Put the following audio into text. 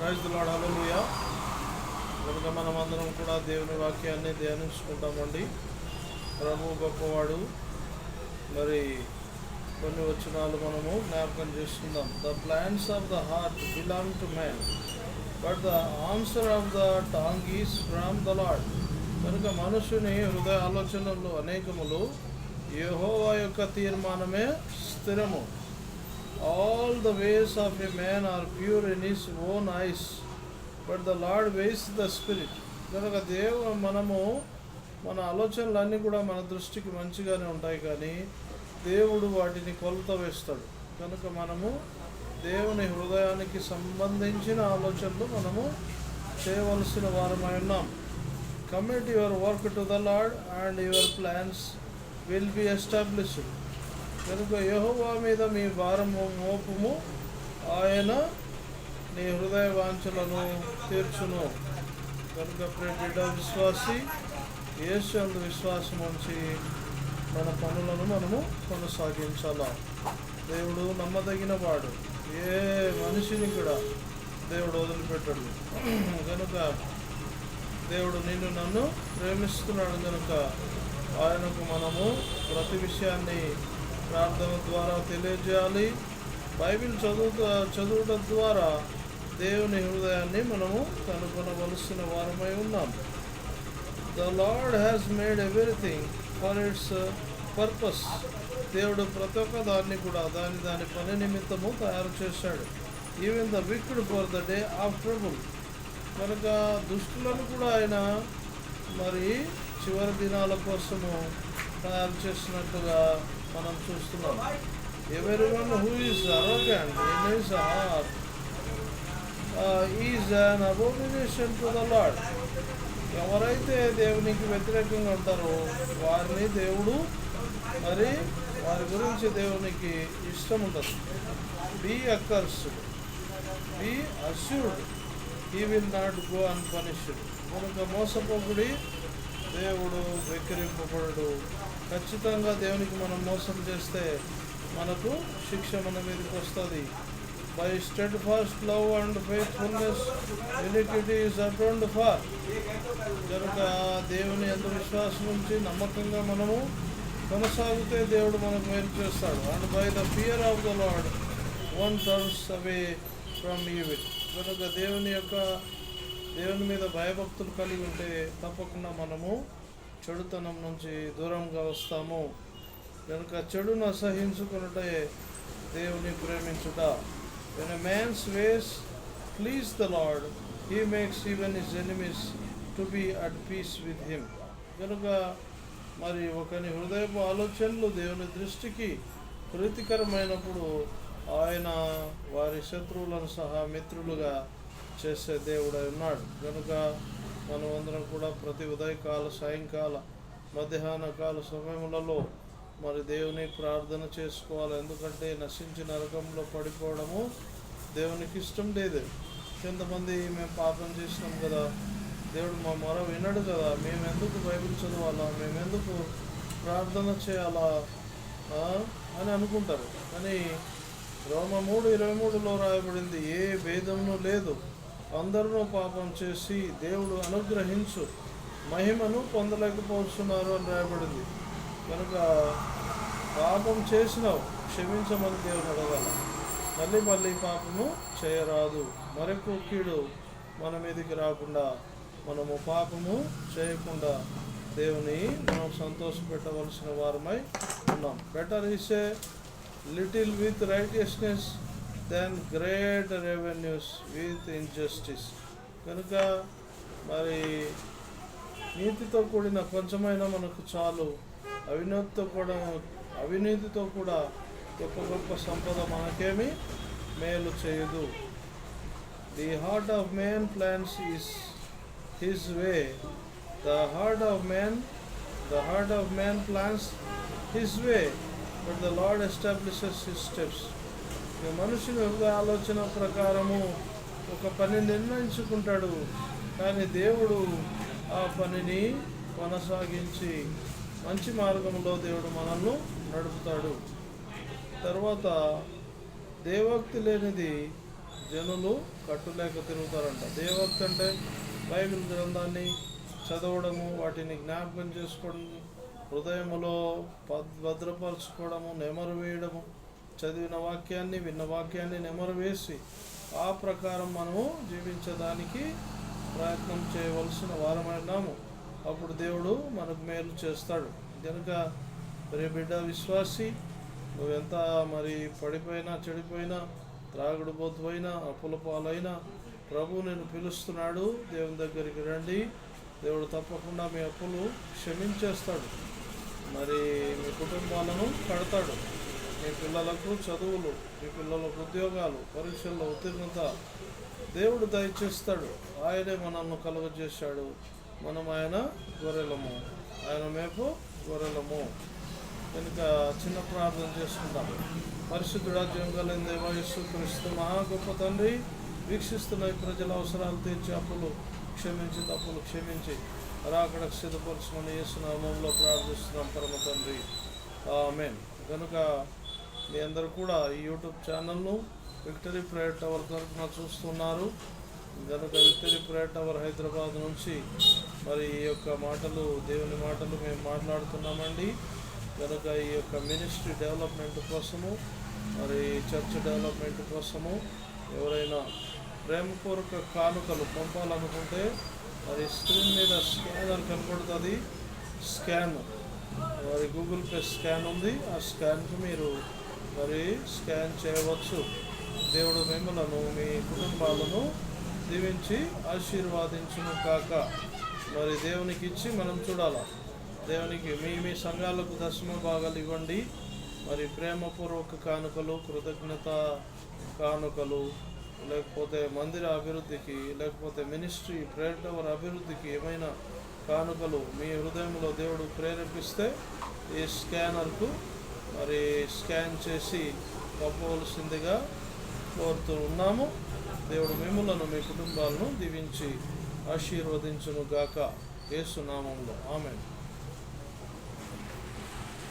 Praise the lord, హల్లెలూయా. కనుక మనం అందరం కూడా దేవుని వాక్యాన్ని ధ్యానించుకుంటామండి. ప్రభు గొప్పవాడు. మరి కొన్ని వచనాలు మనము జ్ఞాపకం చేసుకుందాం. The plans of the heart belong to man, but the answer of the tongue is from the Lord. కనుక మనుషుని హృదయ ఆలోచనలు అనేకములు, యెహోవా యొక్క తీర్మానమే స్థిరము. All the ways of a man are pure in his own eyes, but the Lord weighs the spirit. కనుక మనము మన ఆలోచనలన్నీ కూడా మన దృష్టికి మంచిగానే ఉంటాయి, కానీ దేవుడు వాటిని కొలత వేస్తాడు. కనుక మనము దేవుని హృదయానికి సంబంధించిన ఆలోచనలు మనము చేయవలసిన వారమై ఉన్నాం. Commit your work to the lord and your plans will be established. కనుక యెహోవా మీద మీ భారము మోపుము, ఆయన నీ హృదయ వాంఛలను తీర్చును. కనుక ప్రేమ విశ్వాసి, యేసు యందు విశ్వాసం ఉంచి మన పనులను మనము కొనసాగించాలా. దేవుడు నమ్మదగిన వాడు, ఏ మనిషిని కూడా దేవుడు వదిలిపెట్టడు. కనుక దేవుడు నిన్ను నన్ను ప్రేమిస్తున్నాడు. కనుక ఆయనకు మనము ప్రతి విషయాన్ని ప్రార్థన ద్వారా తెలియజేయాలి. బైబిల్ చదువుట ద్వారా దేవుని హృదయాన్ని మనము కనుగొనవలసిన వారమై ఉన్నాం. The lord has made everything for it's purpose. దేవుడు ప్రతి ఒక్క దాన్ని కూడా దాని పని నిమిత్తము తయారు చేశాడు. Even the wicked for the day of trouble. కనుక దుష్టులను కూడా ఆయన మరి చివరి దినాల కోసము తయారు చేసినట్టుగా మనం చూస్తున్నాం. Everyone who is arrogant in his heart is an abomination to the lord. ఎవరైతే దేవునికి వ్యతిరేకంగా ఉంటారో వారిని దేవుడు మరి వారి గురించి దేవునికి ఇష్టం ఉండదు. Be accursed, be assured, he will not go unpunished. కనుక మోసపోకుడి, దేవుడు వెక్కిరింపబడడు. ఖచ్చితంగా దేవునికి మనం మోసం చేస్తే మనకు శిక్ష మన మీదకి వస్తుంది. By steadfast love and faithfulness iniquity is atoned for. కనుక దేవుని యందు విశ్వాసం ఉంచి నమ్మకంగా మనము కొనసాగితే దేవుడు మనకు మేలు చేస్తాడు. And by the fear of the lord one turns away from evil. కనుక దేవుని మీద భయభక్తులు కలిగి ఉంటే తప్పకుండా మనము చెడుతనం నుంచి దూరంగా వస్తాము. కనుక చెడును అసహించుకున్నటే దేవుని ప్రేమించుట. When a man's ways please the Lord, he makes even his enemies to be at peace with him. కనుక మరి ఒకని హృదయపు ఆలోచనలు దేవుని దృష్టికి ప్రీతికరమైనప్పుడు ఆయన వారి శత్రువులను సహా మిత్రులుగా చేసే దేవుడై ఉన్నాడు. కనుక మనం అందరం కూడా ప్రతి ఉదయకాల, సాయంకాల, మధ్యాహ్న కాల సమయములలో మరి దేవుని ప్రార్థన చేసుకోవాలి. ఎందుకంటే నశించి నరకంలో పడిపోవడము దేవునికి ఇష్టం లేదు. కొంతమంది మేము పాపం చేసినాం కదా, దేవుడు మా మొర వినడు కదా, మేము ఎందుకు బైబిల్ చదవాలా, మేము ఎందుకు ప్రార్థన చేయాలా అని అనుకుంటారు. కానీ రోమ 3:23లో రాయబడింది, ఏ భేదమును లేదు, అందరూ పాపం చేసి దేవుడు అనుగ్రహించు మహిమను పొందలేకపోతున్నారు అని రాయబడింది. కనుక పాపం చేసినావు, క్షమించమని దేవుని అడగాల. మళ్ళీ పాపము చేయరాదు. మరొక కీడు మన మీదకి రాకుండా మనము పాపము చేయకుండా దేవుని మనం సంతోషపెట్టవలసిన వారమై ఉన్నాం. Better is a little with righteousness than great revenues with injustice. కనుక మరి నీతితో కూడిన కొంచెమైనా మనకు చాలు, అవినీతితో కూడా గొప్ప సంపద మనకేమి మేలు చేయదు. The heart of man plans is his way, the heart of man plans his way, but the lord establishes his steps. మనుషుని హృదయ ఆలోచన ప్రకారము ఒక పని నిర్ణయించుకుంటాడు, కానీ దేవుడు ఆ పనిని కొనసాగించి మంచి మార్గంలో దేవుడు మనల్ని నడుపుతాడు. తర్వాత దేవోక్తి లేనిది జనులు కట్టులేక తిరుగుతారంట. దేవభక్తి అంటే బైబిల్ గ్రంథాన్ని చదవడము, వాటిని జ్ఞాపకం చేసుకోవడం, హృదయములో భద్రపరచుకోవడము, నెమరు వేయడము, చదివిన వాక్యాన్ని విన్న వాక్యాన్ని నెమరు వేసి ఆ ప్రకారం మనము జీవించడానికి ప్రయత్నం చేయవలసిన వారమైనాము. అప్పుడు దేవుడు మనకు మేలు చేస్తాడు. కనుక ప్రియ బిడ్డ విశ్వాసి, నువ్వెంత పడిపోయినా చెడిపోయినా త్రాగుడు బొద్దుపోయినా అప్పుల పాలైనా ప్రభు నేను పిలుస్తున్నాడు. దేవుని దగ్గరికి రండి. దేవుడు తప్పకుండా మీ అప్పులు క్షమించేస్తాడు. మీ కుటుంబాలను కడతాడు. మీ పిల్లలకు చదువులు, మీ పిల్లలకు ఉద్యోగాలు, పరీక్షల్లో ఉత్తీర్ణత దేవుడు దయచేస్తాడు. ఆయనే మనల్ని కలుగజేశాడు. మనం ఆయన గొర్రెలము, ఆయన మేపు గొర్రెలము. కనుక చిన్న ప్రార్థన చేసుకుంటాం. పరిశుద్ధుడా, జీవం కలిగిన దేవా, యేసుక్రీస్తు మహా గొప్ప తండ్రి, వీక్షిస్తున్న ఈ ప్రజల అవసరాలు తీర్చి అప్పులు క్షమించి తప్పులు క్షమించి రాకడకు సిద్ధపరచమని యేసు నామములో ప్రార్థిస్తున్నాం పరమ తండ్రి. ఆమేన్. కనుక మీ అందరూ కూడా ఈ యూట్యూబ్ ఛానల్ను విక్టరీ ప్రేయర్ టవర్ తరఫున చూస్తున్నారు. కనుక విక్టరీ ప్రేయర్ టవర్ హైదరాబాద్ నుంచి ఈ యొక్క మాటలు, దేవుని మాటలు మేము మాట్లాడుతున్నామండి. కనుక ఈ యొక్క మినిస్ట్రీ డెవలప్మెంట్ కోసము, చర్చ్ డెవలప్మెంట్ కోసము ఎవరైనా ప్రేమపూర్వక కానుకలు పంపాలనుకుంటే స్క్రీన్ మీద స్కానర్ కనపడుతుంది. స్కాన్ గూగుల్ పే స్కాన్ ఉంది. ఆ స్కాన్కి మీరు స్కాన్ చేయవచ్చు. దేవుడు మిమ్మలను, మీ కుటుంబాలను దీవించి ఆశీర్వాదించును కాక. దేవునికి ఇచ్చి మనం చూడాలా. దేవునికి మీ సంఘాలకు దశమ భాగాలు ఇవ్వండి. ప్రేమపూర్వక కానుకలు, కృతజ్ఞత కానుకలు, లేకపోతే మందిర అభివృద్ధికి, లేకపోతే మినిస్ట్రీ ప్రేయర్ టవర్ అభివృద్ధికి ఏమైనా కానుకలు మీ హృదయంలో దేవుడు ప్రేరేపిస్తే ఈ స్కానర్కు స్కాన్ చేసి పంపవలసిందిగా కోరుతూ ఉన్నాము. దేవుడు మిమ్ములను, మీ కుటుంబాలను దీవించి ఆశీర్వదించును గాక. యేసు నామములో ఆమేన్.